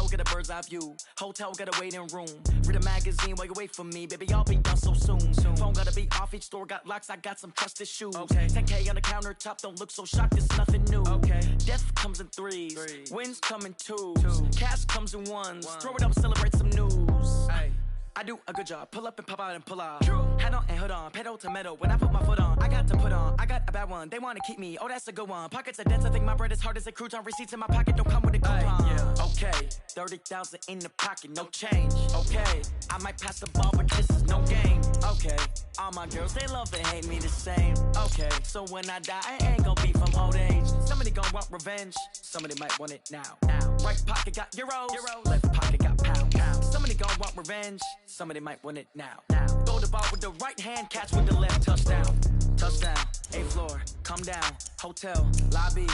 get a bird's eye view. Hotel got a waiting room. Read a magazine while you wait for me, baby, I'll be done so soon. Phone gotta be off, each store got locks, I got some trusted shoes. 10K on the countertop, don't look so shocked, it's nothing new. Death comes in threes, wins come in twos. Cash comes in ones, throw it up, celebrate some news. I do a good job, pull up and pop out and pull out. Head on and hood on, pedal to metal. When I put my foot on, I got to put on. I got a bad one, they wanna keep me, oh that's a good one. Pockets are dense, I think my bread is hard as a crouton. Receipts in my pocket don't come with a coupon. Okay, 30,000 in the pocket, no change. Okay, I might pass the ball, but this is no game. Okay, all my girls, they love and hate me the same. Okay, so when I die, I ain't gonna be from old age. Somebody gon' want revenge, somebody might want it now. Right pocket got euros, left pocket got pounds. Somebody gon' want revenge, somebody might want it now. Throw the ball with the right hand, catch with the left, touchdown. Touchdown, 8th floor, come down, hotel, lobby.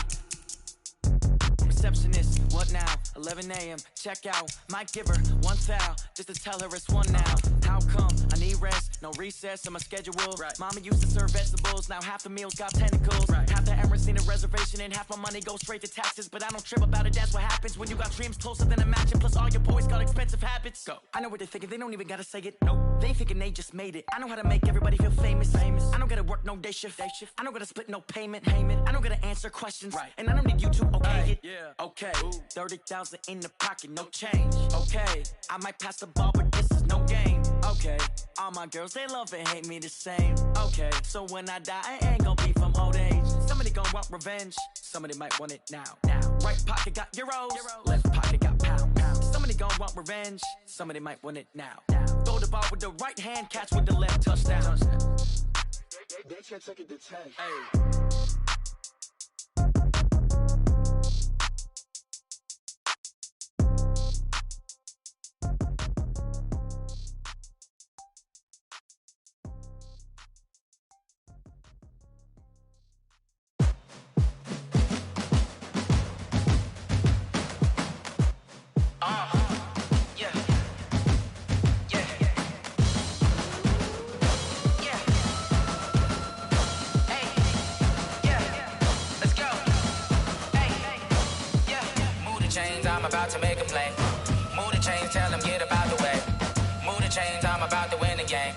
Receptionist, what now? 11 a.m., check out. Might give her one foul, just to tell her it's one now. How come? I need rest, no recess in my schedule. Mama used to serve vegetables, now half the meals got tentacles. Half the errands need a reservation and half my money goes straight to taxes. But I don't trip about it, that's what happens when you got dreams closer than a match. And plus all your boys got expensive habits. Go. I know what they're thinking, they don't even gotta say it. Nope. They thinking they just made it. I know how to make everybody feel famous. I don't gotta work no day shift. I don't gotta split no payment. I don't gotta answer questions. And I don't need you to okay it. Okay, 30,000 in the pocket, no change. Okay, I might pass the ball, but this is no game. Okay, all my girls, they love and hate me the same. Okay, so when I die, I ain't gonna be from old age. Somebody gon' want revenge, somebody might want it now. Right pocket got euros, left pocket got pounds. Somebody gon' want revenge, somebody might want it now. Throw the ball with the right hand, catch with the left, touchdown. They can't take it to 10. I'm about to make a play. Move the chains, tell them get up out the way. Move the chains, I'm about to win the game.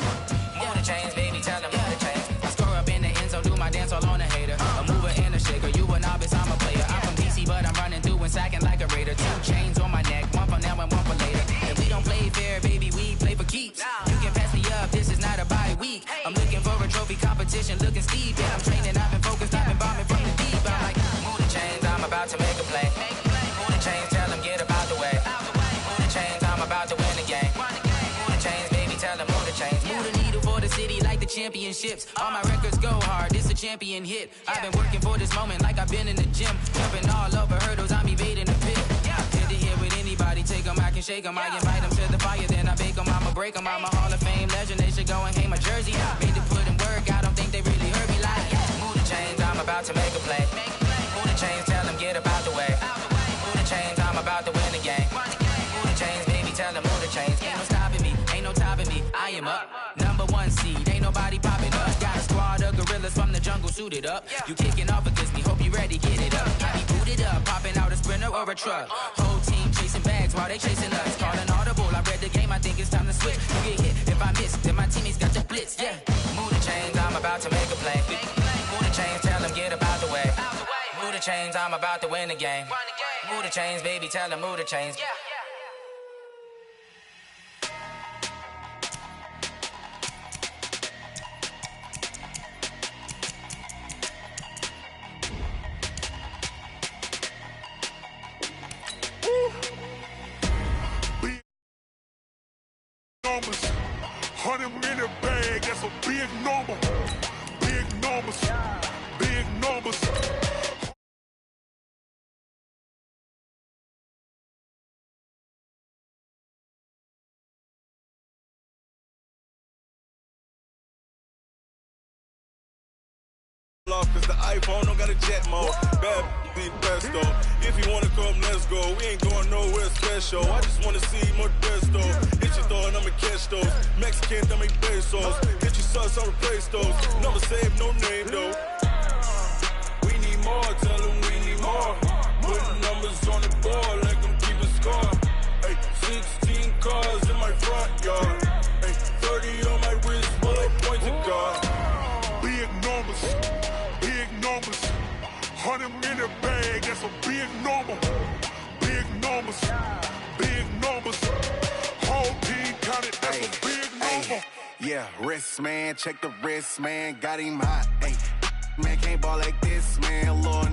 Move the chains, baby, tell them move the chains. I score up in the end zone, do my dance all on a hater. A mover and a shaker, you a novice, I'm a player. I'm from DC, but I'm running through and sacking like a raider. 2 chains on my neck, one for now and one for later. And we don't play fair, baby, we play for keeps. You can pass me up, this is not a bye week. I'm looking for a trophy competition, looking steep. Yeah, I'm training, I've been focused, I've been bombing from the deep. I'm like, move the chains, I'm about to make a play. Move the chains, tell them get up out the way. Move the chains, I'm about to win the game. Move the chains, baby, tell them move the chains. Move the needle for the city like the championships. All my records go hard, this a champion hit. I've been working for this moment like I've been in the gym. Jumping all over hurdles, I'm evading the pit. Hit to hit with anybody, take them, I can shake them. I invite them to the fire, then I bake them, I'ma break them. I'm a Hall of Fame legend, they should go and hang my jersey. Made to put in work, I don't think they really heard me like. Move the chains, I'm about to make a play. Move the chains, tell them get up out the way. Move the chains, I'm about to win the game. Move the chains, baby, tell them move the chains. Ain't no stopping me, ain't no topping me, I am up. #1 seed, ain't nobody popping up. Got a squad of gorillas from the jungle suited up. You kicking off against me, hope you ready, get it up. I be booted up, popping out a Sprinter or a truck. Whole team chasing bags while they chasing us. Calling audible, I read the game, I think it's time to switch. You get hit, if I miss, then my teammates got the blitz, yeah. Move the chains, I'm about to make a play. Move the chains, tell them get up out the way. Move the chains, I'm about to win the game. Move the chains, baby, tell them move the chains. Numbers, 100-minute bag, that's a big number. Big numbers, big numbers. Cause the iPhone don't got a jet mode. Bad be best though. If you wanna come, let's go. We ain't going nowhere special. I just wanna see more Modesto. Hit your throw and I'ma catch those. Mexican, that make pesos. Get your sus, I'll replace those. Never save no name though. We need more, tell them we need more. Putting numbers on the board, like them keep a score. numbers. Big numbers. Whole team counted, that's a big number. Yeah, wrist, man. Check the wrist, man. Got him hot. Hey, man, can't ball like this, man. Lord,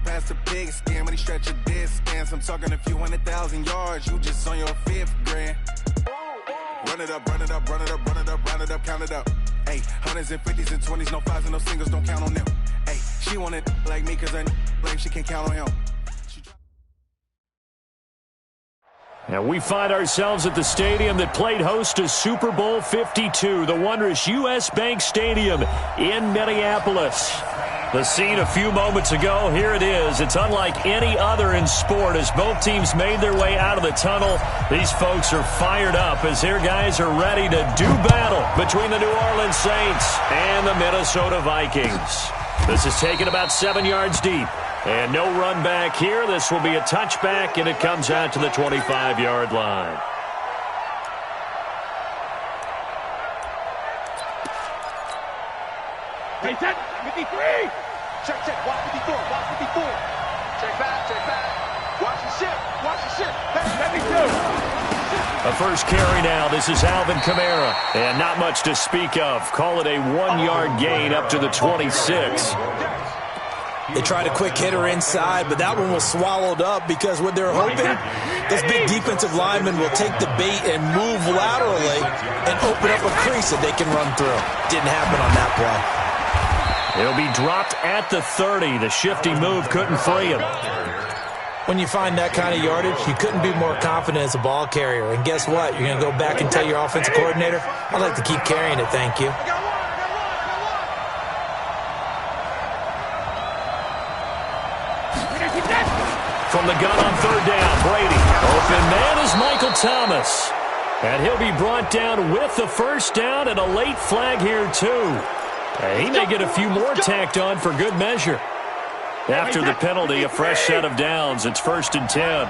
past the pig skin when he stretch a distance. I'm talking a few 100,000 yards. You just on your 5th grand. Run it up, run it up, run it up, run it up, round it up, count it up. Hey, hundreds and 50s and 20s, no 5s and no singles, don't count on them. Hey, she want it like me, cause I like she can't count on him. And we find ourselves at the stadium that played host to Super Bowl 52, the wondrous U.S. Bank Stadium in Minneapolis. The scene a few moments ago, here it is. It's unlike any other in sport as both teams made their way out of the tunnel. These folks are fired up as their guys are ready to do battle between the New Orleans Saints and the Minnesota Vikings. This is taken about 7 yards deep. And no run back here. This will be a touchback, and it comes out to the 25-yard line. Hey, set, 53. Check, watch 54, watch 54. Check back. Watch the ship. Hey, 72. A first carry now. This is Alvin Kamara. And not much to speak of. Call it a 1-yard gain up to the 26. They tried a quick hitter inside, but that one was swallowed up because what they're hoping, those big defensive linemen will take the bait and move laterally and open up a crease that they can run through. Didn't happen on that play. It'll be dropped at the 30. The shifty move couldn't free him. When you find that kind of yardage, you couldn't be more confident as a ball carrier. And guess what? You're going to go back and tell your offensive coordinator, I'd like to keep carrying it, thank you. From the gun on third down, Brady. Open man is Michael Thomas. And he'll be brought down with the first down and a late flag here, too. He may get a few more tacked on for good measure. After the penalty, a fresh set of downs. It's 1st and 10.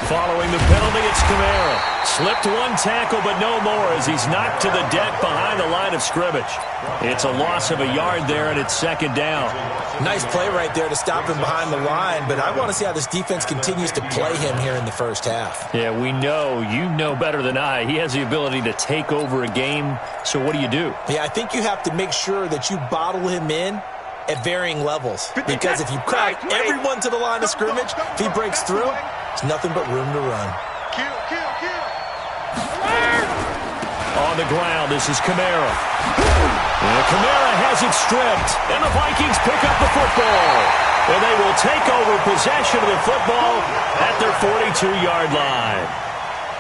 Following the penalty, it's Kamara. Slipped one tackle, but no more as he's knocked to the deck behind the line of scrimmage. It's a loss of a yard there, and it's 2nd down. Nice play right there to stop him behind the line, but I want to see how this defense continues to play him here in the first half. Yeah, we know. You know better than I. He has the ability to take over a game, so what do you do? Yeah, I think you have to make sure that you bottle him in at varying levels, because if you crowd everyone to the line of scrimmage, if he breaks through, it's nothing but room to run. Kill. On the ground, this is Kamara. And Kamara has it stripped, and the Vikings pick up the football. And they will take over possession of the football at their 42-yard line.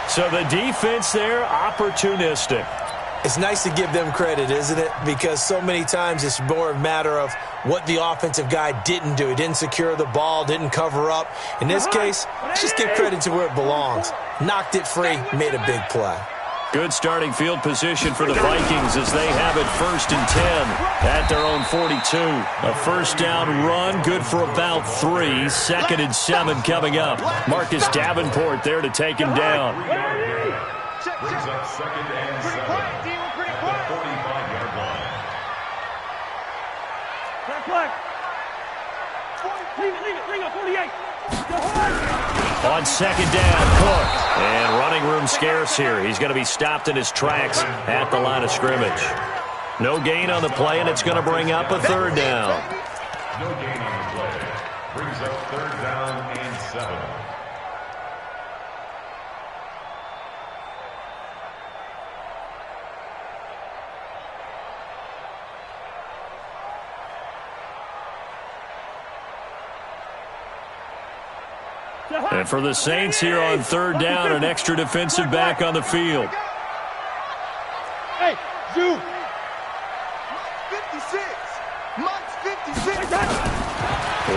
So the defense there, opportunistic. It's nice to give them credit, isn't it? Because so many times it's more a matter of what the offensive guy didn't do. He didn't secure the ball, didn't cover up. In this case, let's just give credit to where it belongs. Knocked it free, made a big play. Good starting field position for the Vikings as they have it 1st and 10 at their own 42. A first down run, good for about 3. 2nd and 7 coming up. Marcus Davenport there to take him down. Brings up 2nd and 7 at the 45-yard line. Leave it, 48. On 2nd down, Cook. And running room scarce here. He's going to be stopped in his tracks at the line of scrimmage. No gain on the play, and it's going to bring up a 3rd down. No gain on the play. Brings up 3rd down and 7. And for the Saints here on 3rd down, an extra defensive back on the field. Hey, Zoo. 56. Mike's 56.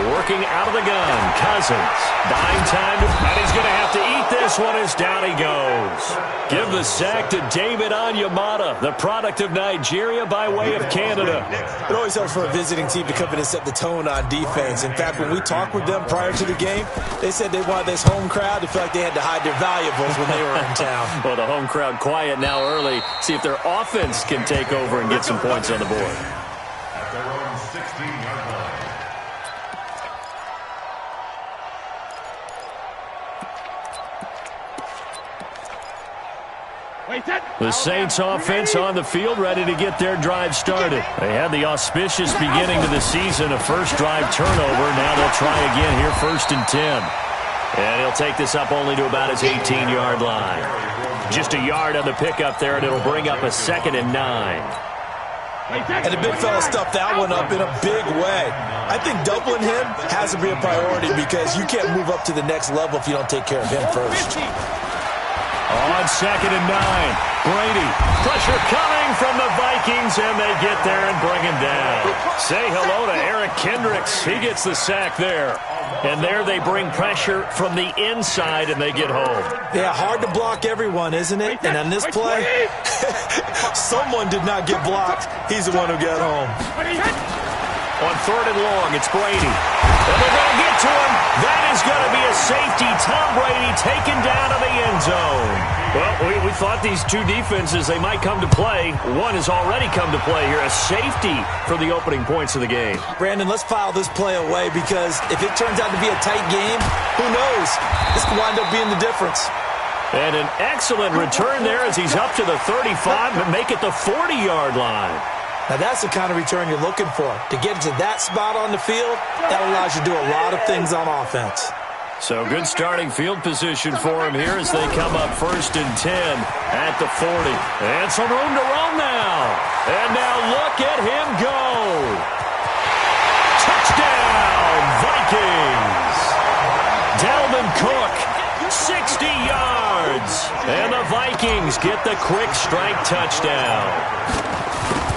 Working out of the gun, Cousins. Buying time, and he's going to have to eat this one as down he goes. Give the sack to David Onyemata, the product of Nigeria by way of Canada. It always helps for a visiting team to come in and set the tone on defense. In fact, when we talked with them prior to the game, they said they wanted this home crowd to feel like they had to hide their valuables when they were in town. Well, the home crowd quiet now early. See if their offense can take over and get some points on the board. At their own 16-yard line. The Saints offense on the field, ready to get their drive started. They had the auspicious beginning to the season, a first drive turnover. Now they'll try again here, 1st and 10. And he'll take this up only to about his 18-yard line. Just a yard on the pickup there, and it'll bring up a 2nd and 9. And the big fella stuffed that one up in a big way. I think doubling him has to be a priority because you can't move up to the next level if you don't take care of him first. On 2nd and 9, Brady. Pressure coming from the Vikings, and they get there and bring him down. Say hello to Eric Kendricks. He gets the sack there. And there they bring pressure from the inside, and they get home. Yeah, hard to block everyone, isn't it? And on this play, someone did not get blocked. He's the one who got home. On 3rd and long, it's Brady. And they're going to get to him. That is going to be a safety. Tom Brady taken down to the end zone. Well, we thought these two defenses, they might come to play. One has already come to play here. A safety for the opening points of the game. Brandon, let's file this play away because if it turns out to be a tight game, who knows? This could wind up being the difference. And an excellent return there as he's up to the 35, but make it the 40-yard line. Now, that's the kind of return you're looking for. To get to that spot on the field, that allows you to do a lot of things on offense. So good starting field position for him here as they come up 1st and 10 at the 40. And some room to roam now. And now look at him go. Touchdown, Vikings. Dalvin Cook, 60 yards. And the Vikings get the quick strike touchdown.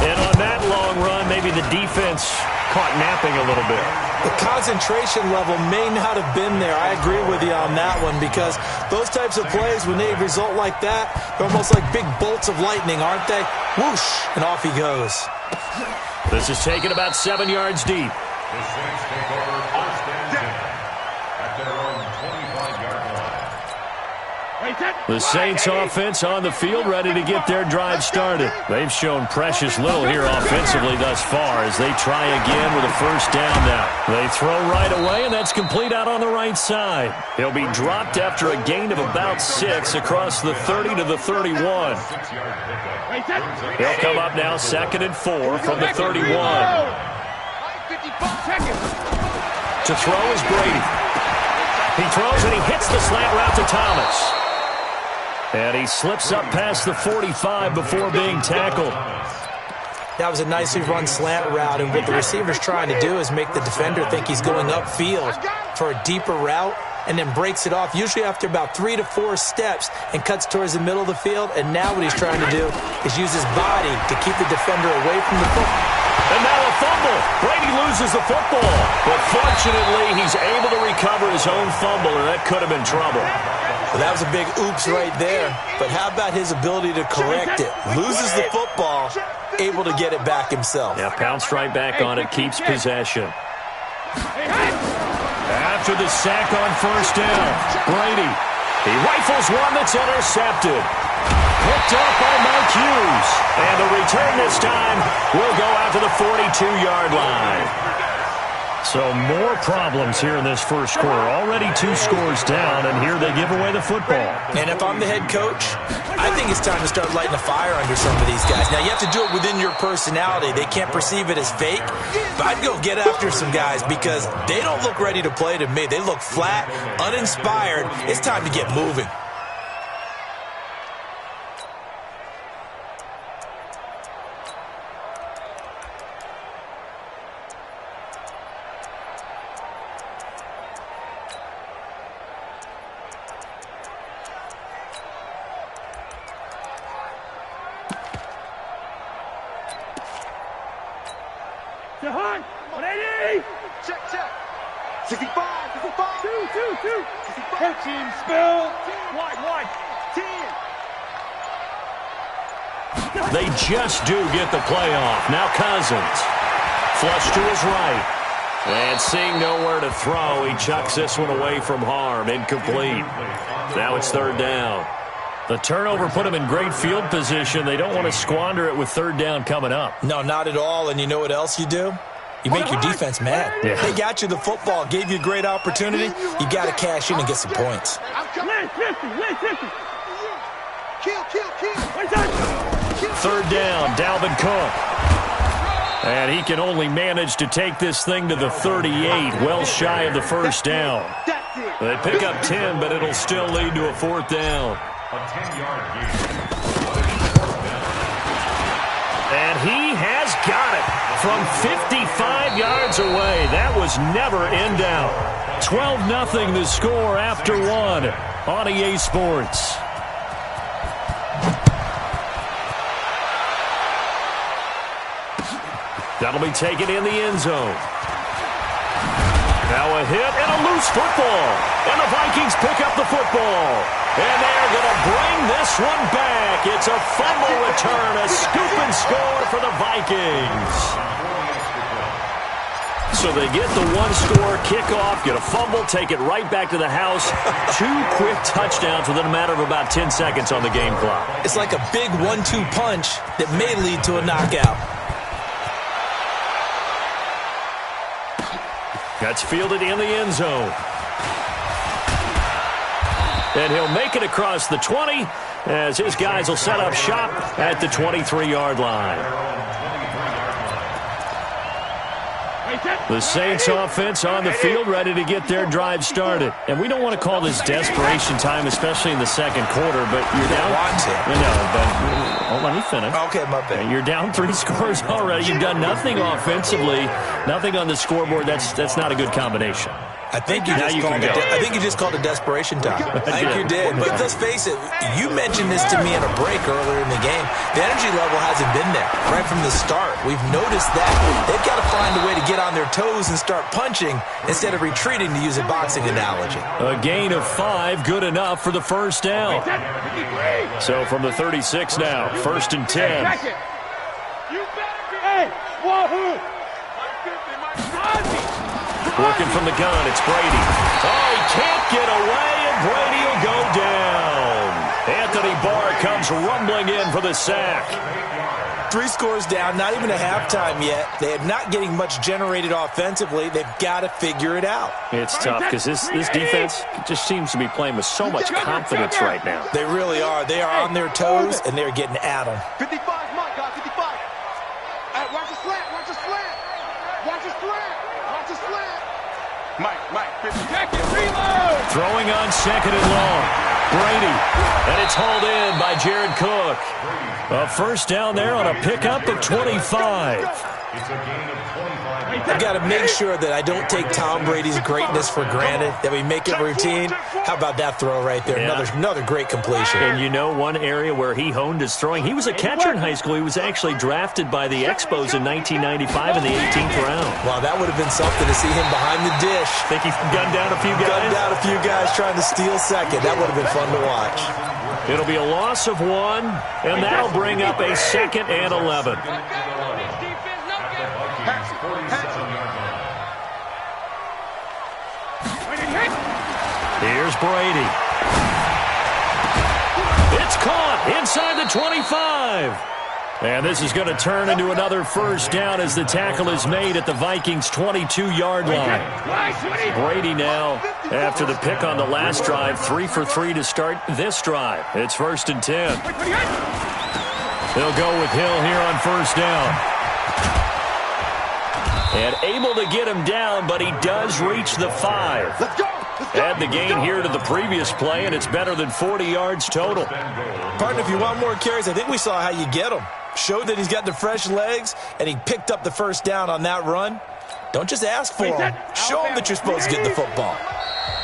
And on that long run, maybe the defense caught napping a little bit. The concentration level may not have been there. I agree with you on that one because those types of plays, when they result like that, they're almost like big bolts of lightning, aren't they? Whoosh, and off he goes. This is taken about 7 yards deep. The Saints offense on the field ready to get their drive started. They've shown precious little here offensively thus far as they try again with a 1st down now. They throw right away, and that's complete out on the right side. He'll be dropped after a gain of about 6 across the 30 to the 31. He'll come up now 2nd and 4 from the 31. To throw is Brady. He throws and he hits the slant route to Thomas. And he slips up past the 45 before being tackled. That was a nicely run slant route, and what the receiver's trying to do is make the defender think he's going upfield for a deeper route and then breaks it off, usually after about 3 to 4 steps, and cuts towards the middle of the field. And now what he's trying to do is use his body to keep the defender away from the football. And now a fumble. Brady loses the football. But fortunately, he's able to recover his own fumble, or that could have been trouble. Well, that was a big oops right there. But how about his ability to correct it? Loses the football, able to get it back himself. Yeah, pounced right back on it, keeps possession. After the sack on 1st down, Brady. He rifles one that's intercepted. Picked up by Mike Hughes. And the return this time will go out to the 42-yard line. So more problems here in this first quarter. Already 2 scores down, and here they give away the football. And if I'm the head coach, I think it's time to start lighting a fire under some of these guys. Now, you have to do it within your personality. They can't perceive it as fake. But I'd go get after some guys because they don't look ready to play to me. They look flat, uninspired. It's time to get moving. Check, check. 65, 65. 2. Hurt team, spill. Wide. 10. They just do get the playoff. Now Cousins. Flush to his right. And seeing nowhere to throw, he chucks this one away from harm. Incomplete. Now it's 3rd down. The turnover put them in great field position. They don't want to squander it with 3rd down coming up. No, not at all. And you know what else you do? You make your defense mad. Yeah. They got you the football, gave you a great opportunity. You got to cash in and get some points. Third down, Dalvin Cook. And he can only manage to take this thing to the 38, well shy of the first down. They pick up 10, but it'll still lead to a fourth down. A 10-yard gain. And he has got it from 55 yards away. That was never in doubt. 12-0 the score after one on EA Sports. That'll be taken in the end zone. Now a hit and a loose football. And the Vikings pick up the football. And they're going to bring this one back. It's a fumble return, a scoop and score for the Vikings. So they get the one-score kickoff, get a fumble, take it right back to the house. 2 quick touchdowns within a matter of about 10 seconds on the game clock. It's like a big 1-2 punch that may lead to a knockout. That's fielded in the end zone. And he'll make it across the 20 as his guys will set up shop at the 23-yard line. The Saints offense on the field ready to get their drive started. And we don't want to call this desperation time, especially in the second quarter, but you're down. You know, but let me finish. Okay, my bad. You're down 3 scores already. You've done nothing offensively, nothing on the scoreboard. That's not a good combination. I think you just called it desperation time. I think you did. But let's face it, you mentioned this to me in a break earlier in the game. The energy level hasn't been there right from the start. We've noticed that. They've got to find a way to get on their toes and start punching instead of retreating, to use a boxing analogy. A gain of 5, good enough for the first down. So from the 36 now, 1st and 10. Working from the gun, it's Brady. Oh, he can't get away, and Brady will go down. Anthony Barr comes rumbling in for the sack. 3 scores down, not even a halftime yet. They are not getting much generated offensively. They've got to figure it out. It's tough because this defense just seems to be playing with so much confidence right now. They really are. They are on their toes, and they're getting at them. 55, Mike, got 55. Watch the slant, watch the slant. Watch the slant, watch the slant. Mike, 50. Reload! Throwing on 2nd and long. Brady, and it's hauled in by Jared Cook. A first down there on a pickup of 25. It's a gain of 25. I've got to make sure that I don't take Tom Brady's greatness for granted, that we make it routine. How about that throw right there? Yeah. Another great completion. And you know one area where he honed his throwing? He was a catcher in high school. He was actually drafted by the Expos in 1995 in the 18th round. Wow, that would have been something to see him behind the dish. Think he gunned down a few guys? Gunned down a few guys trying to steal second. That would have been fun to watch. It'll be a loss of 1, and that'll bring up a 2nd and 11. Here's Brady. It's caught inside the 25. And this is going to turn into another first down as the tackle is made at the Vikings' 22-yard line. Brady now, after the pick on the last drive, 3 for 3 to start this drive. It's 1st and 10. They'll go with Hill here on first down. And able to get him down, but he does reach the 5. Let's go! Add the gain here to the previous play, and it's better than 40 yards total. Partner, if you want more carries, I think we saw how you get him. Showed that he's got the fresh legs, and he picked up the first down on that run. Don't just ask for him. Show him that you're supposed to get the football.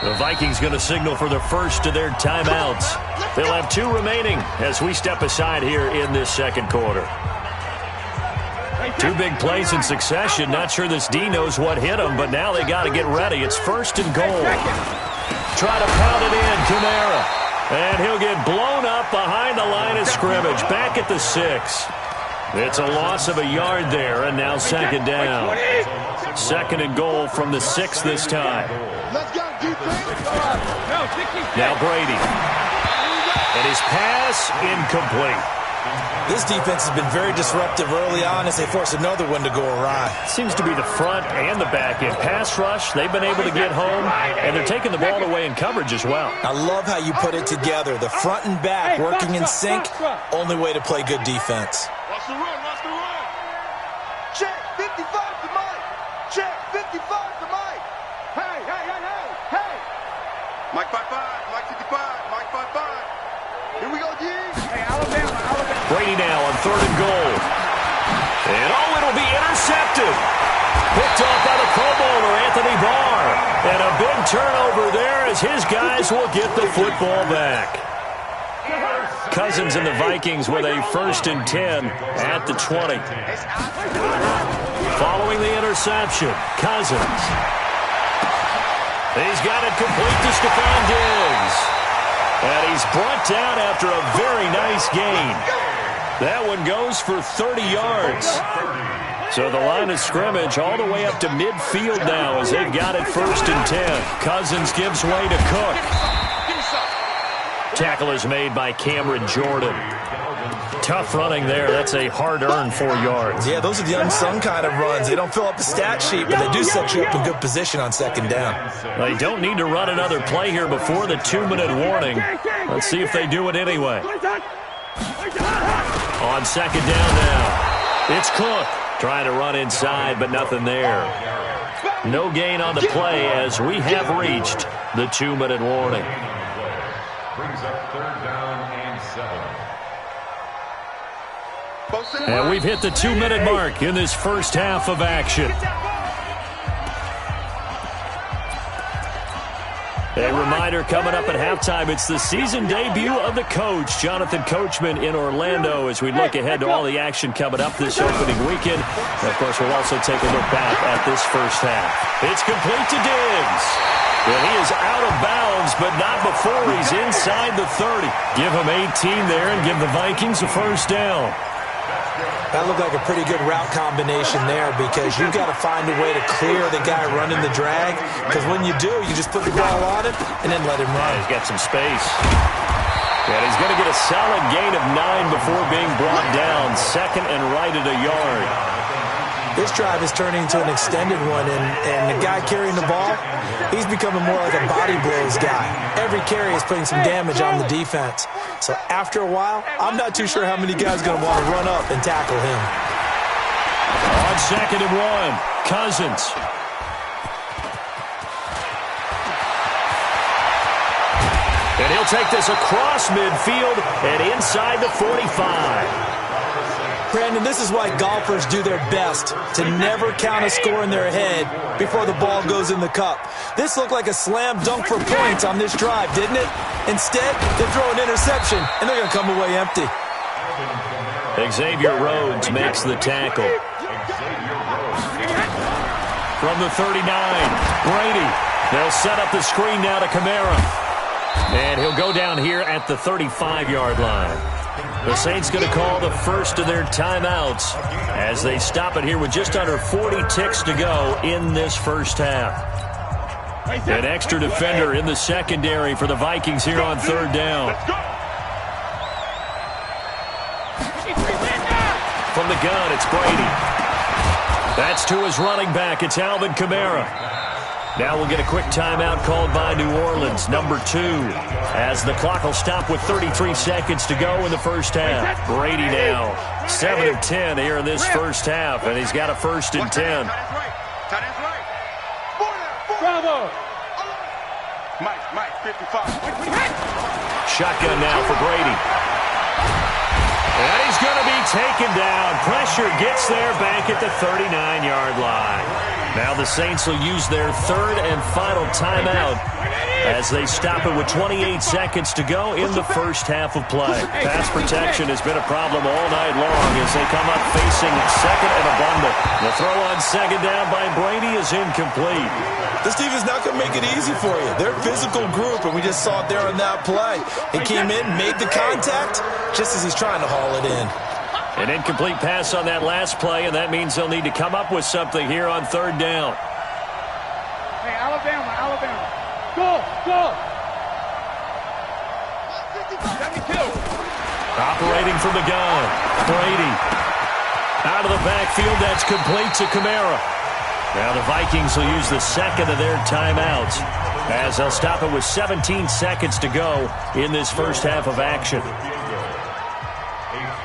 The Vikings going to signal for the first of their timeouts. They'll have 2 remaining as we step aside here in this second quarter. 2 big plays in succession. Not sure this D knows what hit him, but now they got to get ready. It's 1st and goal. Try to pound it in, Kamara. And he'll get blown up behind the line of scrimmage. Back at the 6. It's a loss of a yard there, and now 2nd down. 2nd and goal from the 6 this time. Now Brady. And his pass incomplete. This defense has been very disruptive early on as they force another one to go awry. Seems to be the front and the back end. Pass rush, they've been able to get home, and they're taking the ball away in coverage as well. I love how you put it together. The front and back working in sync, only way to play good defense. Watch the run, watch the run. Check, 55 to Mike. Check, 55 to Mike. Hey, hey, hey, hey, hey. Mike 55, Mike 55, Mike 55. Here we go, D. Hey, Alabama, Alabama. Brady now on 3rd and goal. And it'll be intercepted. Picked off by the Pro Bowler, Anthony Barr. And a big turnover there as his guys will get the football back. Cousins and the Vikings with a 1st and 10 at the 20. Following the interception, Cousins. He's got it complete to Stephon Diggs. And he's brought down after a very nice gain. That one goes for 30 yards. So the line of scrimmage all the way up to midfield now as they've got it 1st and 10. Cousins gives way to Cook. Tackle is made by Cameron Jordan. Tough running there. That's a hard-earned 4 yards. Yeah, those are the unsung kind of runs. They don't fill up the stat sheet, but they do set you up in good position on 2nd down. They don't need to run another play here before the 2-minute warning. Let's see if they do it anyway. On 2nd down now, it's Cook. Trying to run inside, but nothing there. No gain on the play as we have reached the 2-minute warning. Brings up 3rd down and 7. And we've hit the 2-minute mark in this first half of action. A reminder coming up at halftime, it's the season debut of the coach, Jonathan Coachman in Orlando, as we look ahead to all the action coming up this opening weekend. And of course, we'll also take a look back at this first half. It's complete to Diggs. And he is out of bounds, but not before he's inside the 30. Give him 18 there and give the Vikings a 1st down. That looked like a pretty good route combination there because you've got to find a way to clear the guy running the drag, because when you do, you just put the ball on him and then let him run. He's got some space. And he's going to get a solid gain of 9 before being brought down. 2nd and right at a yard. This drive is turning into an extended one, and the guy carrying the ball, he's becoming more like a body blows guy. Every carry is putting some damage on the defense. So after a while, I'm not too sure how many guys are going to want to run up and tackle him. On 2nd and 1, Cousins. And he'll take this across midfield and inside the 45. Brandon, this is why golfers do their best to never count a score in their head before the ball goes in the cup. This looked like a slam dunk for points on this drive, didn't it? Instead, they throw an interception, and they're going to come away empty. Xavier Rhodes makes the tackle. From the 39, Brady. They'll set up the screen now to Kamara. And he'll go down here at the 35-yard line. The Saints going to call the first of their timeouts as they stop it here with just under 40 ticks to go in this first half. An extra defender in the secondary for the Vikings here on 3rd down. From the gun, it's Brady. That's to his running back. It's Alvin Kamara. Now we'll get a quick timeout called by New Orleans, number 2, as the clock will stop with 33 seconds to go in the first half. Brady now, 7 of 10 here in this first half, and he's got a 1st and 10. Bravo! Mike, 55. Shotgun now for Brady. And he's going to be taken down. Pressure gets there back at the 39-yard line. Now the Saints will use their 3rd and final timeout as they stop it with 28 seconds to go in the first half of play. Pass protection has been a problem all night long as they come up facing 2nd and abundant. The throw on 2nd down by Brady is incomplete. This defense not going to make it easy for you. They're a physical group, and we just saw it there on that play. He came in, made the contact, just as he's trying to haul it in. An incomplete pass on that last play, and that means they'll need to come up with something here on 3rd down. Hey, Alabama. Go! 72. Operating from the gun. Brady. Out of the backfield, that's complete to Kamara. Now the Vikings will use the second of their timeouts as they'll stop it with 17 seconds to go in this first half of action. A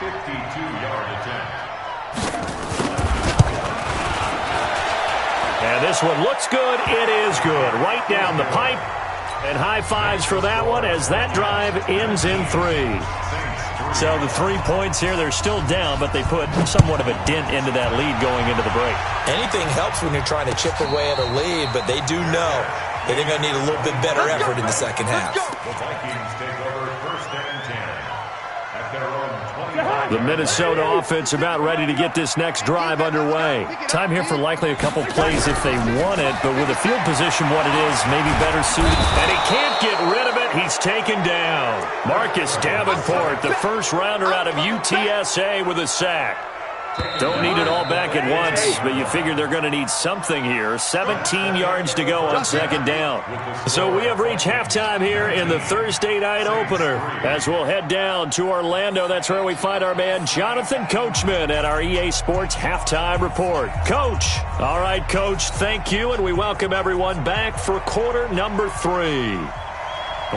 52-yard attempt. And this one looks good. It is good. Right down the pipe. And high fives for that one as that drive ends in 3. So the 3 points here, they're still down, but they put somewhat of a dent into that lead going into the break. Anything helps when you're trying to chip away at a lead, but they do know that they're going to need a little bit better effort in the second half. The Vikings take over first and 10 at their own 25. The Minnesota offense about ready to get this next drive underway. Time here for likely a couple plays if they want it, but with the field position what it is, maybe better suited. And he can't get rid of it. He's taken down. Marcus Davenport, the first rounder out of UTSA with a sack. Don't need it all back at once, but you figure they're going to need something here. 17 yards to go on second down. So we have reached halftime here in the Thursday night opener. As we'll head down to Orlando, that's where we find our man Jonathan Coachman at our EA Sports Halftime Report. Coach. All right, Coach, thank you, and we welcome everyone back for quarter number 3.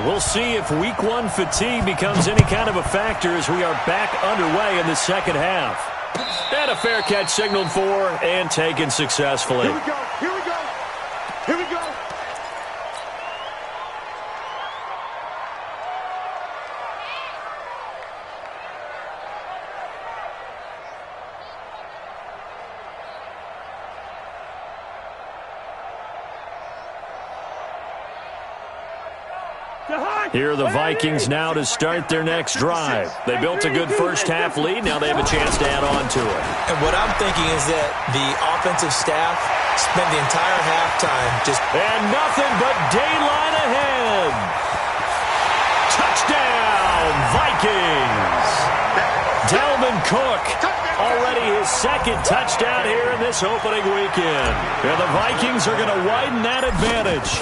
We'll see if week 1 fatigue becomes any kind of a factor as we are back underway in the second half. And a fair catch signaled for and taken successfully. Here we go. Here we go. Here we go. Here are the Vikings now to start their next drive. They built a good first-half lead. Now they have a chance to add on to it. And what I'm thinking is that the offensive staff spent the entire halftime just... And nothing but daylight ahead. Touchdown, Vikings. Dalvin Cook, already his second touchdown here in this opening weekend. And the Vikings are going to widen that advantage.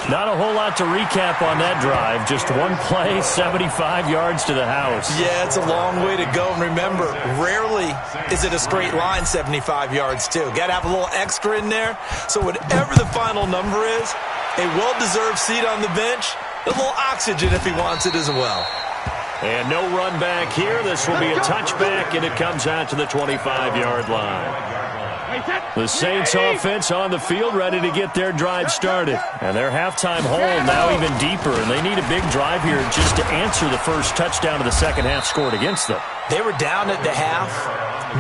Not a whole lot to recap on that drive. Just one play, 75 yards to the house. Yeah, it's a long way to go. And remember, rarely is it a straight line 75 yards, too. Got to have a little extra in there. So whatever the final number is, a well-deserved seat on the bench, a little oxygen if he wants it as well. And no run back here. This will be a touchback, and it comes out to the 25-yard line. The Saints offense on the field ready to get their drive started. And their halftime hole now even deeper, and they need a big drive here just to answer the first touchdown of the second half scored against them. They were down at the half.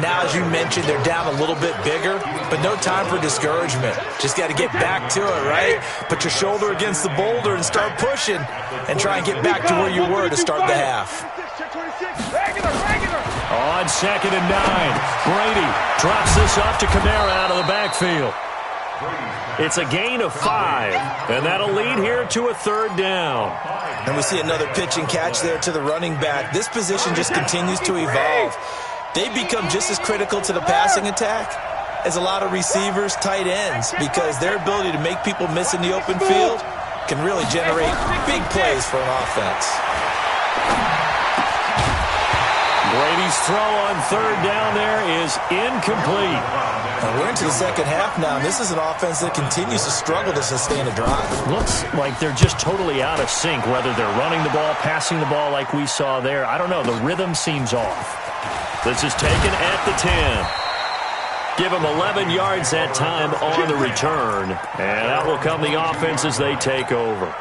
Now, as you mentioned, they're down a little bit bigger, but no time for discouragement. Just got to get back to it, right? Put your shoulder against the boulder and start pushing and try and get back to where you were to start the half. On 2nd and 9, Brady drops this off to Kamara out of the backfield. It's a gain of 5, and that'll lead here to a third down. And we see another pitch and catch there to the running back. This position just continues to evolve. They become just as critical to the passing attack as a lot of receivers, tight ends, because their ability to make people miss in the open field can really generate big plays for an offense. Brady's throw on third down there is incomplete. And we're into the second half now. This is an offense that continues to struggle to sustain a drive. Looks like they're just totally out of sync, whether they're running the ball, passing the ball like we saw there. I don't know. The rhythm seems off. This is taken at the 10. Give them 11 yards that time on the return. And that will come the offense as they take over.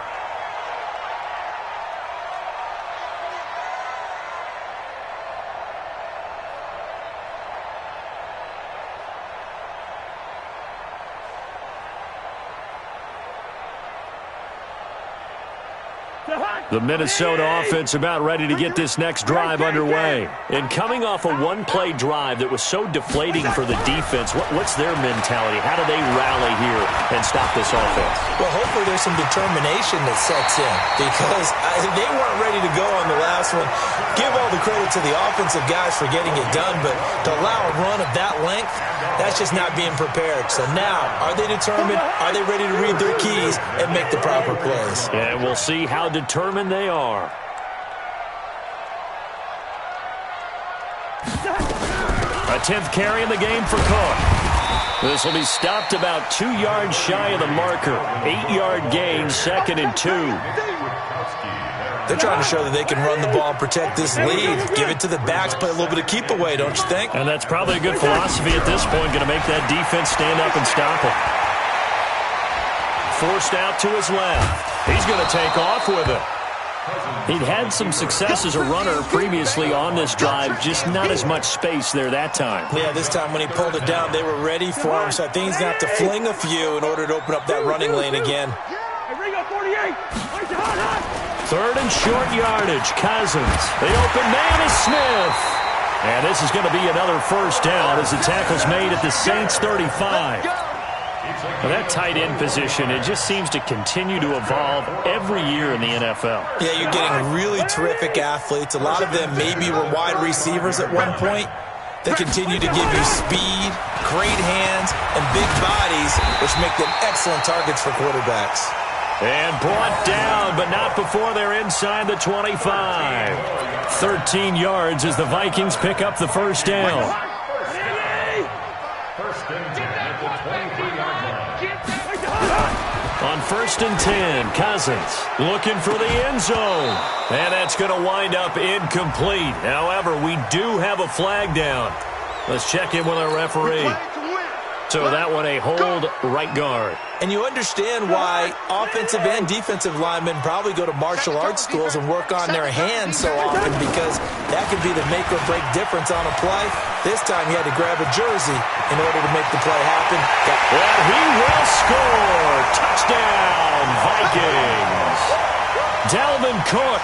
The Minnesota offense about ready to get this next drive underway. And coming off a one-play drive that was so deflating for the defense, what's their mentality? How do they rally here and stop this offense? Well, hopefully there's some determination that sets in because they weren't ready to go on the last one. Give all the credit to the offensive guys for getting it done, but to allow a run of that length, that's just not being prepared. So now, are they determined? Are they ready to read their keys and make the proper plays? And we'll see how determined they are. A 10th carry in the game for Cook. This will be stopped about 2 yards shy of the marker. 8-yard gain, 2nd and 2. They're trying to show that they can run the ball and protect this lead. Give it to the backs, play a little bit of keep away, don't you think? And that's probably a good philosophy at this point. Going to make that defense stand up and stop it. Forced out to his left. He's going to take off with it. He'd had some success as a runner previously on this drive, just not as much space there that time. Yeah, this time when he pulled it down, they were ready for him, so I think he's going to have to fling a few in order to open up that running lane again. 3rd and short yardage. Cousins. The open man is Smith. And this is going to be another first down as the tackle's made at the Saints 35. Well, that tight end position, it just seems to continue to evolve every year in the NFL. Yeah, you're getting really terrific athletes. A lot of them maybe were wide receivers at one point. They continue to give you speed, great hands, and big bodies, which make them excellent targets for quarterbacks. And brought down, but not before they're inside the 25. 13 yards as the Vikings pick up the first down. First and 10 at the 23-yard line. On 1st and 10, Cousins looking for the end zone. And that's going to wind up incomplete. However, we do have a flag down. Let's check in with our referee. So that one a hold right guard. And you understand why offensive and defensive linemen probably go to martial arts schools and work on their hands so often, because that could be the make or break difference on a play. This time he had to grab a jersey in order to make the play happen. And he will score. Touchdown, Vikings. Dalvin Cook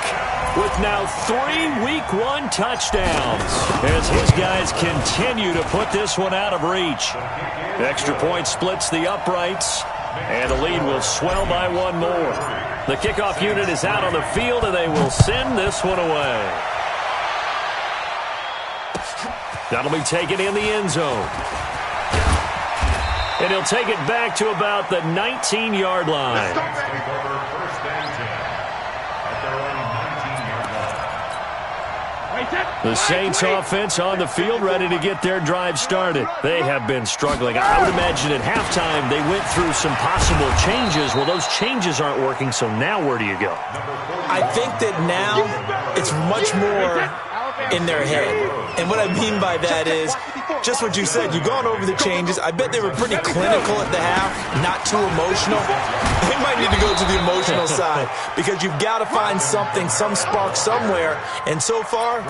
with now 3 Week 1 touchdowns as his guys continue to put this one out of reach. Extra point splits the uprights, and the lead will swell by 1 more. The kickoff unit is out on the field, and they will send this one away. That'll be taken in the end zone. And he'll take it back to about the 19-yard line. The Saints offense on the field, ready to get their drive started. They have been struggling. I would imagine at halftime they went through some possible changes. Well, those changes aren't working, so now where do you go? I think that now it's much more in their head. And what I mean by that is just what you said. You've gone over the changes. I bet they were pretty clinical at the half, not too emotional. They might need to go to the emotional side, because you've got to find something, some spark somewhere. And so far,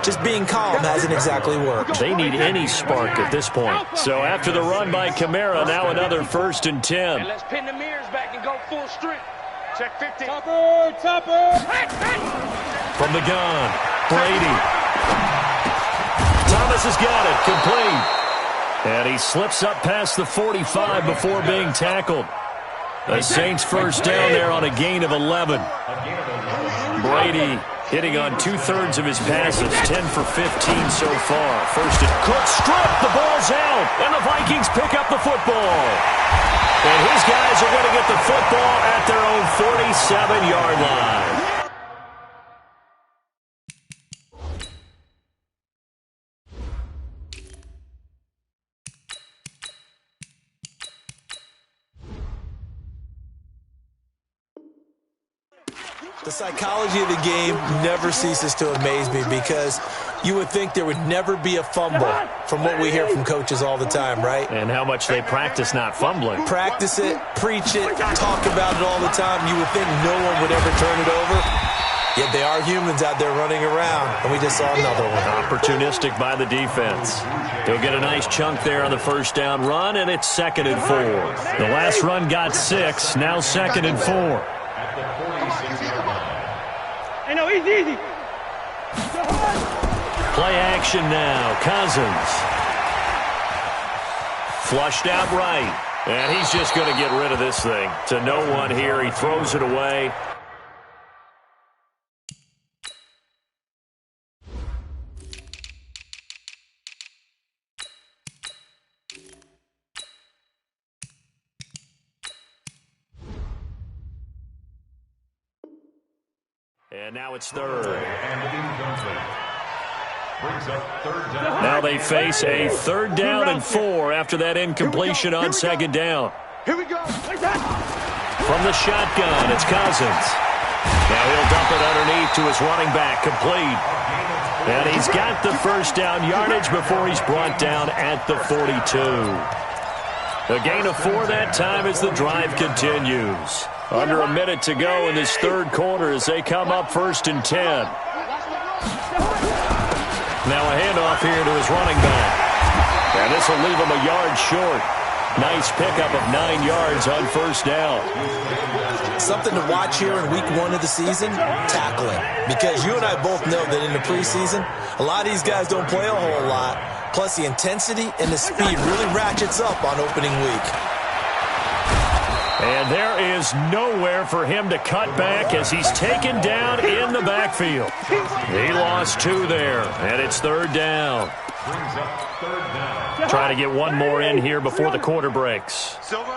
just being calm hasn't exactly worked. They need any spark at this point. So after the run by Kamara, now another 1st and 10. And let's pin the mirrors back and go full strength. Check 50. From the gun, Brady. Thomas has got it, complete. And he slips up past the 45 before being tackled. The Saints first down there on a gain of 11. Brady hitting on 2/3 of his passes, 10 for 15 so far. First and Cook struck, the ball's out, and the Vikings pick up the football. And his guys are going to get the football at their own 47-yard line. The psychology of the game never ceases to amaze me, because you would think there would never be a fumble from what we hear from coaches all the time, right? And how much they practice not fumbling. Practice it, preach it, talk about it all the time. You would think no one would ever turn it over. Yet they are humans out there running around, and we just saw another one. Opportunistic by the defense. He'll get a nice chunk there on the first down run, and it's 2nd and 4. The last run got 6, now 2nd and 4. Hey, no, easy. Play action now. Cousins. Flushed out right. And he's just going to get rid of this thing. To no one here. He throws it away. And now it's 3rd. Now they face a 3rd down and 4 after that incompletion on 2nd down. Here we go. From the shotgun, it's Cousins. Now he'll dump it underneath to his running back, complete. And he's got the 1st down yardage before he's brought down at the 42. A gain of 4 that time as the drive continues. Under a minute to go in this 3rd quarter as they come up 1st and 10. Now a handoff here to his running back. And this will leave him a yard short. Nice pickup of 9 yards on 1st down. Something to watch here in week 1 of the season, tackling. Because you and I both know that in the preseason, a lot of these guys don't play a whole lot. Plus the intensity and the speed really ratchets up on opening week. And there is nowhere for him to cut back as he's taken down in the backfield. He lost 2 there, and it's 3rd down. Try to get one more in here before the quarter breaks. Silver.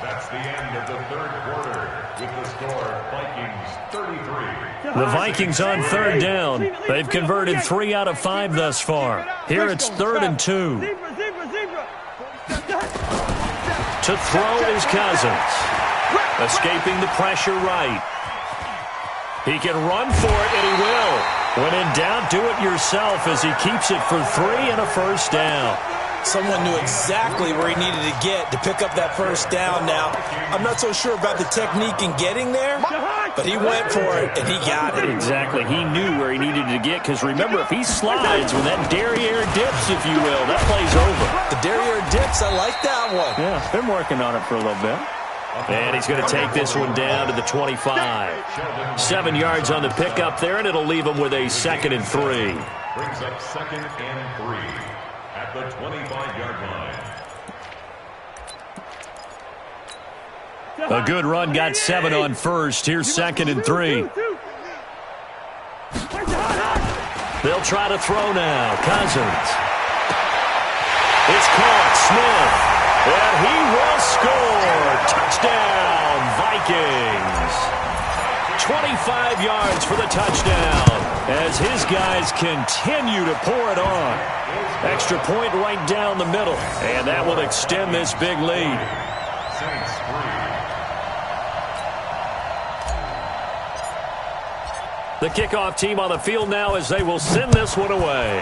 That's the end of the 3rd quarter with the score Vikings 33. The Vikings on 3rd down. They've converted 3 out of 5 thus far. Here it's 3rd and 2. To throw is Cousins. Escaping the pressure right. He can run for it, and he will. When in doubt, do it yourself as he keeps it for 3 and a 1st down. Someone knew exactly where he needed to get to pick up that 1st down. Now, I'm not so sure about the technique in getting there, but he went for it, and he got it. Exactly. He knew where he needed to get, because remember, if he slides with that derriere dips, if you will, that play's over. The derriere dips, I like that one. Yeah, been working on it for a little bit. And he's going to take this one down to the 25. 7 yards on the pickup there, and it'll leave him with a 2nd and 3. Brings up 2nd and 3 at the 25-yard line. A good run, got 7 on 1st. Here's 2nd and 3. They'll try to throw now. Cousins. It's caught. Smith. And he will score. Touchdown, Vikings. 25 yards for the touchdown as his guys continue to pour it on. Extra point right down the middle, and that will extend this big lead. The kickoff team on the field now as they will send this one away.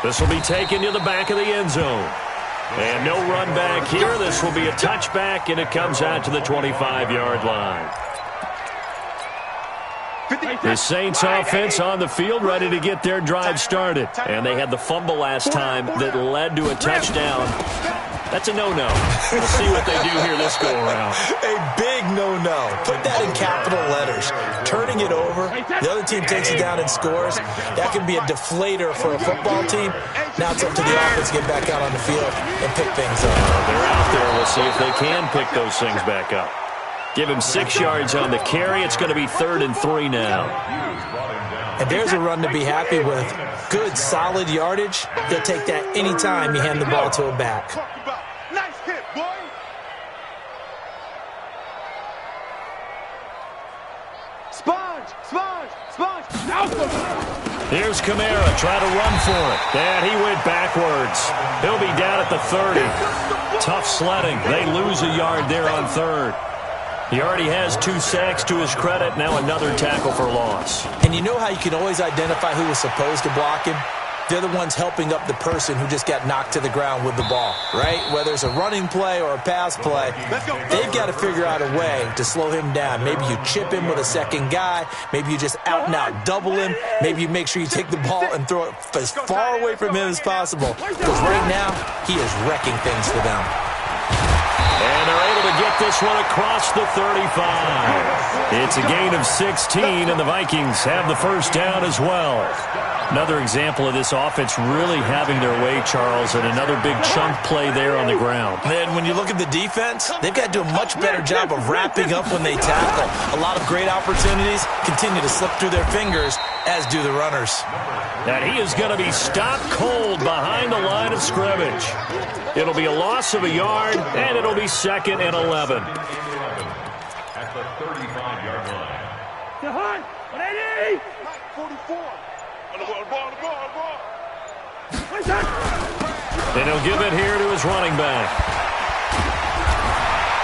This will be taken to the back of the end zone. And no run back here. This will be a touchback, and it comes out to the 25-yard line. The Saints offense on the field ready to get their drive started. And they had the fumble last time that led to a touchdown. That's a no-no. We'll see what they do here this go-around. A big no-no. Put that in capital letters. Turning it over, the other team takes it down and scores. That can be a deflator for a football team. Now it's up to the offense to get back out on the field and pick things up. They're out there. We'll see if they can pick those things back up. Give him 6 yards on the carry. It's going to be 3rd and 3 now. And there's a run to be happy with. Good, solid yardage. He'll take that any time you hand the ball to a back. Nice hit, boy. Sponge. Here's Kamara, try to run for it. And he went backwards. He'll be down at the 30. Tough sledding. They lose a yard there on 3rd. He already has 2 sacks to his credit. Now another tackle for loss. And you know how you can always identify who was supposed to block him? They're the ones helping up the person who just got knocked to the ground with the ball, right? Whether it's a running play or a pass play, they've got to figure out a way to slow him down. Maybe you chip him with a second guy. Maybe you just out-and-out double him. Maybe you make sure you take the ball and throw it as far away from him as possible. Because right now, he is wrecking things for them. And they're able to get this one across the 35. It's a gain of 16, and the Vikings have the 1st down as well. Another example of this offense really having their way, Charles, and another big chunk play there on the ground. And when you look at the defense, they've got to do a much better job of wrapping up when they tackle. A lot of great opportunities continue to slip through their fingers, as do the runners. And he is going to be stopped cold behind the line of scrimmage. It'll be a loss of a yard, and it'll be 2nd and 11. at the 35-yard line. To high. 180. 44. On the ball. And he'll give it here to his running back.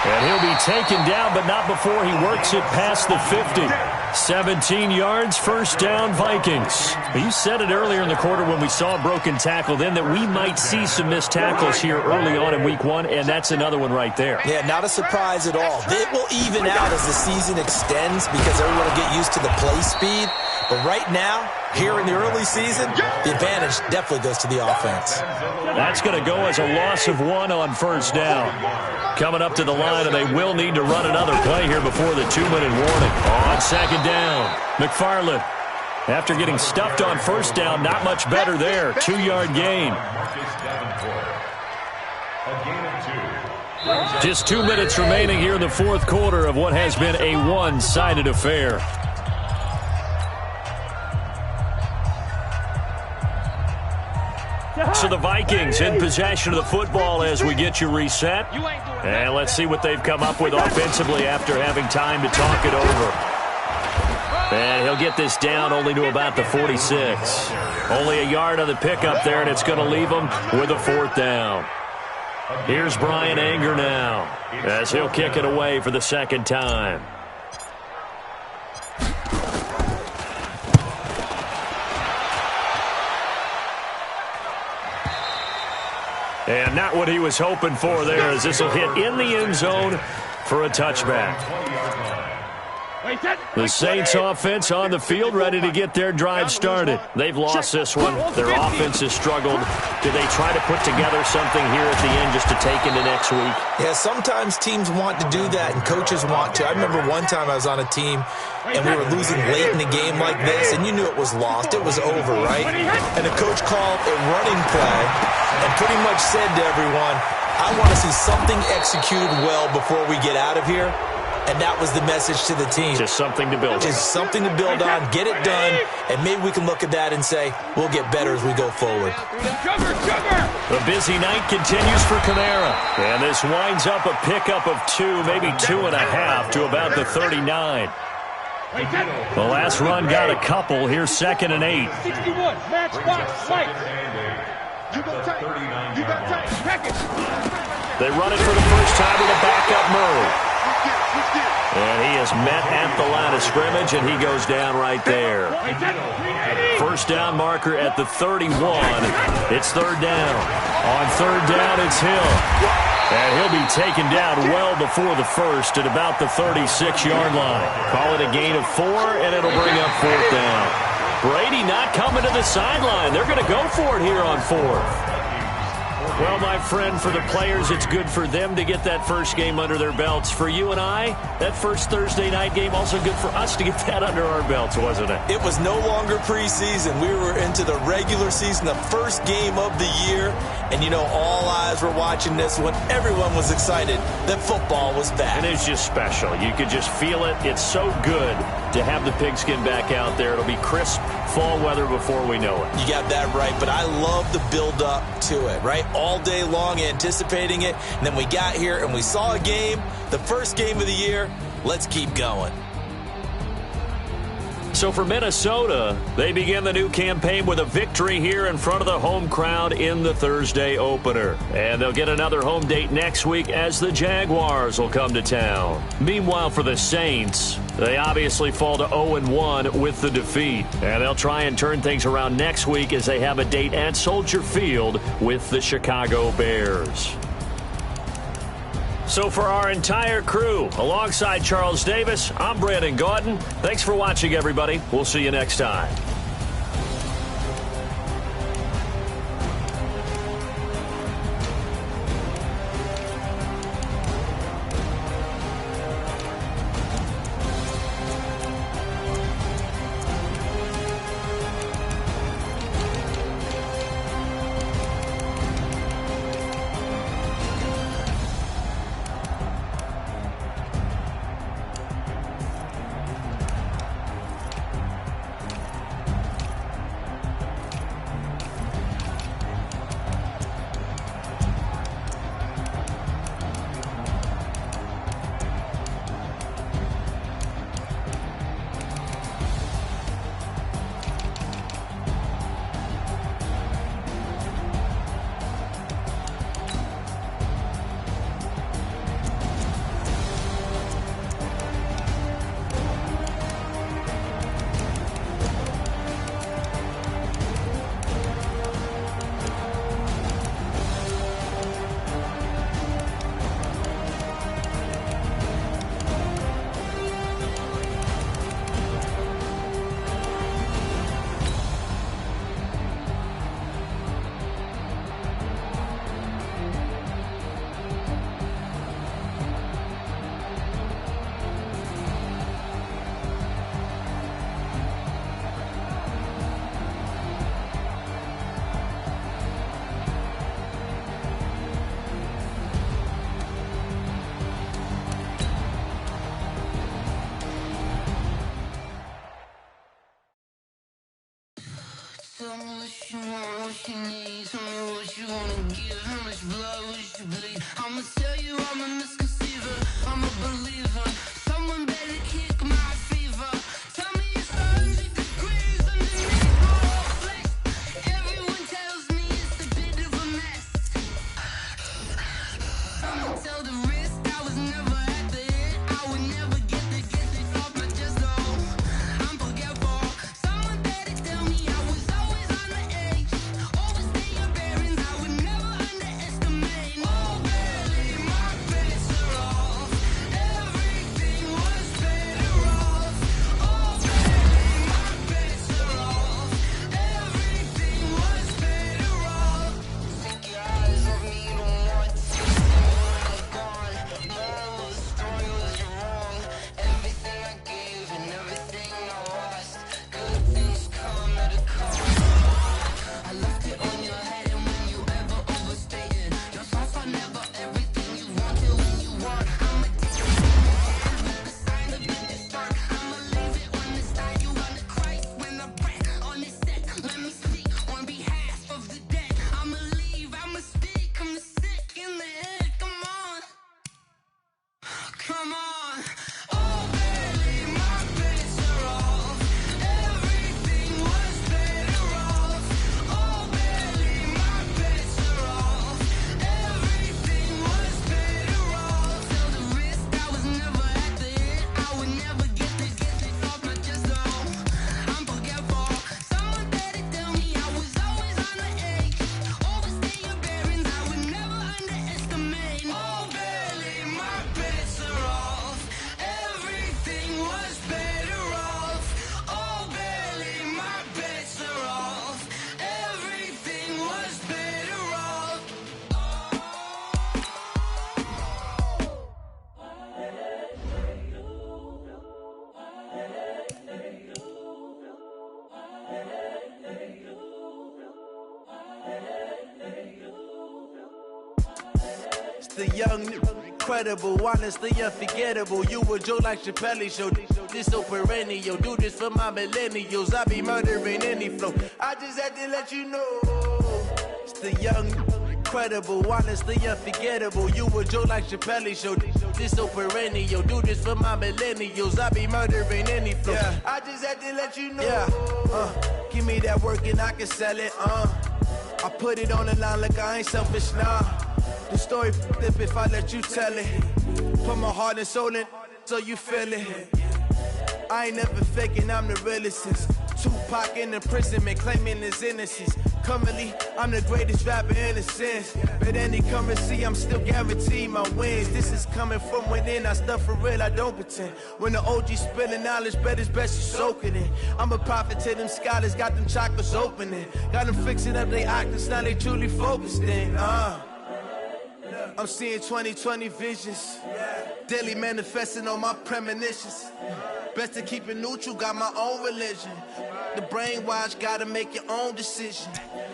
And he'll be taken down, but not before he works it past the 50. 17 yards, first down, Vikings. You said it earlier in the quarter when we saw a broken tackle then that we might see some missed tackles here early on in week one, and that's another one right there. Yeah, not a surprise at all. It will even out as the season extends because everyone will get used to the play speed. But right now, here in the early season, the advantage definitely goes to the offense. That's going to go as a loss of 1 on first down. Coming up to the line, and they will need to run another play here before the 2-minute warning. On second down, McFarland. After getting stuffed on first down, not much better there. 2-yard gain. Just 2 minutes remaining here in the fourth quarter of what has been a one-sided affair. So the Vikings in possession of the football as we get you reset. And let's see what they've come up with offensively after having time to talk it over. And he'll get this down only to about the 46. Only a yard on the pickup there, and it's going to leave him with a fourth down. Here's Brian Anger now as he'll kick it away for the second time. And not what he was hoping for there, as this will hit in the end zone for a touchback. The Saints offense on the field, ready to get their drive started. They've lost this one. Their offense has struggled. Do they try to put together something here at the end just to take into next week? Yeah, sometimes teams want to do that and coaches want to. I remember one time I was on a team and we were losing late in the game like this, and you knew it was lost. It was over, right? And the coach called a running play and pretty much said to everyone, I want to see something executed well before we get out of here. And that was the message to the team. Just something to build on. Just something to build on, get it done, and maybe we can look at that and say, we'll get better as we go forward. The busy night continues for Kamara. And this winds up a pickup of 2, maybe 2.5 to about the 39. The last run got a couple. Here's 2nd and 8. 61, match box, Mike. They run it for the first time with a backup Murray. And he is met at the line of scrimmage, and he goes down right there. First down marker at the 31. It's third down. On third down, it's Hill. And he'll be taken down well before the first at about the 36-yard line. Call it a gain of 4, and it'll bring up fourth down. Brady not coming to the sideline. They're going to go for it here on fourth. Well, my friend, for the players, it's good for them to get that first game under their belts. For you and I, that first Thursday night game, also good for us to get that under our belts, wasn't it? It was no longer preseason. We were into the regular season, the first game of the year. And, you know, all eyes were watching this when everyone was excited that football was back. And it's just special. You could just feel it. It's so good to have the pigskin back out there. It'll be crisp fall weather before we know it. You got that right, but I love the build-up to it, right? All day long anticipating it, and then we got here and we saw a game, the first game of the year. Let's keep going. So for Minnesota, they begin the new campaign with a victory here in front of the home crowd in the Thursday opener. And they'll get another home date next week as the Jaguars will come to town. Meanwhile, for the Saints, they obviously fall to 0-1 with the defeat. And they'll try and turn things around next week as they have a date at Soldier Field with the Chicago Bears. So for our entire crew, alongside Charles Davis, I'm Brandon Gaudin. Thanks for watching, everybody. We'll see you next time. what she needs. Tell me what you wanna give. How much blood would you bleed? I'ma tell you I'm a misconceiver. I'm a believer. Someone better kick my fever. Tell me it's 100 degrees underneath my whole flesh. Everyone tells me it's a bit of a mess. I'ma tell the risk I was never at the end. I would never get this off my chest though. I'm forgetful. Someone better tell me I was always on the edge. Overstay your bearings, I would never underestimate. Oh, barely, my bets are off. Everything was better off. Oh, barely, my bets are off. Everything was better off. Think your eyes of me don't want to see when I'm gone. Moral of the story was you're wrong. Everything I gave and everything I lost. Good things come at a cost. I left it on your head, and when you ever overstay it, your thoughts are never everything you wanted when you want. I'ma take it with the sign of the start. I'ma leave it on the side. You on the Christ when I breath on this set. Let me speak on behalf of the dead. I'ma leave, I'ma speak. I'm sick in the head. Come on, come on. Oh, barely, my bets are off. Everything was better off. Oh, barely, my bets are off. Everything was better off. Tell the risk I was never at the end. I would never get this off my chest though. I'm forgetful. Someone better tell me I was always on the edge. Overstay your bearings, I would never underestimate. Oh, barely, my bets are off. Everything was better off. Oh, barely, my bets are off. Everything was better off. It's the young, incredible, honestly unforgettable. You a Joe like Chappelle show. This so perennial. Do this for my millennials. I be murdering any flow. I just had to let you know. It's the young, incredible, honestly unforgettable. You a Joe like Chappelle show. This so perennial. Do this for my millennials. I be murdering any flow. Yeah. I just had to let you know. Yeah. Give me that work and I can sell it. I put it on the line like I ain't selfish, nah. The story flip if I let you tell it. Put my heart and soul in so you feel it. I ain't never faking, I'm the realest since Tupac in imprisonment, claiming his innocence. Currently, I'm the greatest rapper in a sense. But any currency, I'm still guaranteed my wins. This is coming from within, I stuff for real, I don't pretend. When the OG spilling knowledge, bet it's best you soak it in. I'm a prophet to them scholars, got them chakras opening. Got them fixing up they octaves, now they truly focused in. I'm seeing 2020 visions. Daily manifesting on my premonitions. Best to keep it neutral, got my own religion. The brainwash, gotta make your own decision.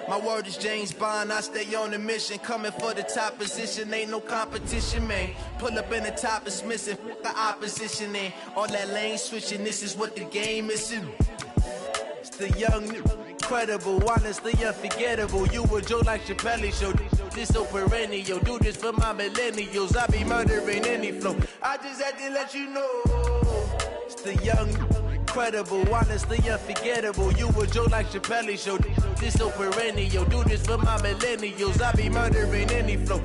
My word is James Bond, I stay on the mission. Coming for the top position, ain't no competition, man. Pull up in the top is missing, the opposition in. All that lane switching, this is what the game is. It's the young, incredible, honestly unforgettable. You a Joe like Chappelle show. This so perennial. Do this for my millennials. I be murdering any flow. I just had to let you know. It's the young, incredible, honestly unforgettable. You a Joe like Chappelle show. This so perennial. Do this for my millennials. I be murdering any flow.